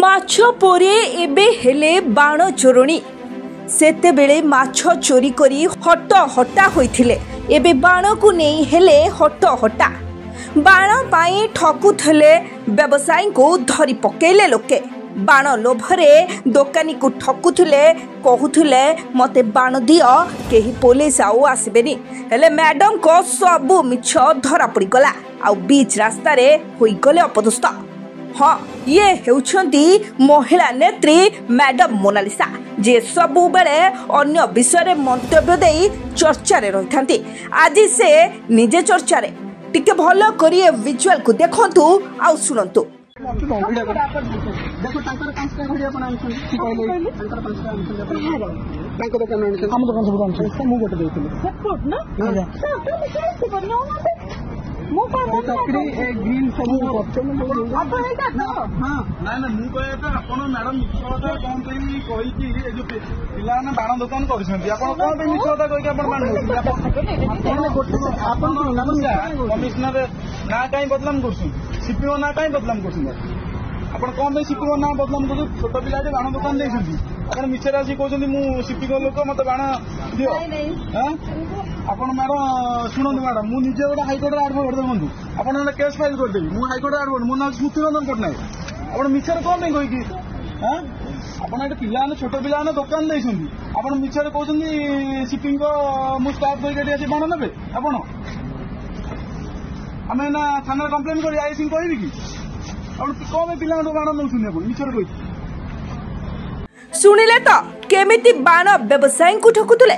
माछ पोरे एबे हेले बाण चोरणी सेते बेले माछ चोरी करी हट हटा होइथिले एबे बाण को नहीं हेले हट हटा बाण पाई ठकुथले व्यवसायी को धरी पकेले लोके बाण लोभरे दोकानी को ठकुथले कहूथले मते बाण दियो केही पुलिस आउ आसबेनी हेले मैडम को सबु मिछ धरा पड़ी गला आ बीच रास्ता रे होई गले अपदस्थ। हाँ ये हेउछंती महिला नेत्री मैडम मोनालिसा जे सबु बेले अन्य विषय रे मंतव्य देई चर्चा रे रहिथांती। आज से निजे चर्चा रे टिके भलो करी विजुअल को देखंतु आ सुनंतु। देखो तांकर पांचटा घड़ी अपन आनछन की कहले तांकर पांचटा आनछन तांको दोकान आनछन हम दोकान सब आनछन मु गोटे देइथिले सपोर्ट ना मु तकरी ए ग्रीन सब ऑप्शन में अपन एटा हां ना ना मु कहै त अपन मैडम मिछता कोन कहि कहि कि ए जो पिला ना बाण दुकान करछंती अपन कोन पे मिछता कहि कि अपन मान अपन गोटे अपन नमस्कार कमिश्नर ना काई बदलाम करछन सीपीओ ना काई बदलाम करछन आपण कौन पे सीपीओ ना बदलाम कर छोट पिला बाण दुकान देखते आप मिछे आसी कहते मुझे सीपीओ लोक मत बाण दियो हाँ आपण मैडम शुणु मैडम मुझे गोटे हाइकोर्ट आडभोट देखूँ आप केस फाइल करदेवी मुझे हाइकोर्ट आडभोट मो ना स्मृति रंजन पट्टनायक आप मिछे कौन पे कहीकि हाँ आपड़ पिला छोट पिला दुकान देखते आप मिछे कहते सीपी मुझे स्टाफ करके आसी बाण ने आप आम ना थाना कम्प्लेन कर आई कहि कि कौन पिला बाण नौ मिछर कही शुणिले तो केमिति बाण व्यवसायी को ठकुतले।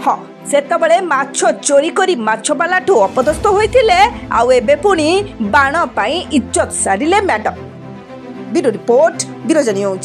हाँ सेतबेले माछ चोरी करी माछवाला ठू अपदस्थ होइथिले आउ एबे पुणी बाण पाई इज्जत सारिले madam. Bureau report Biroja news.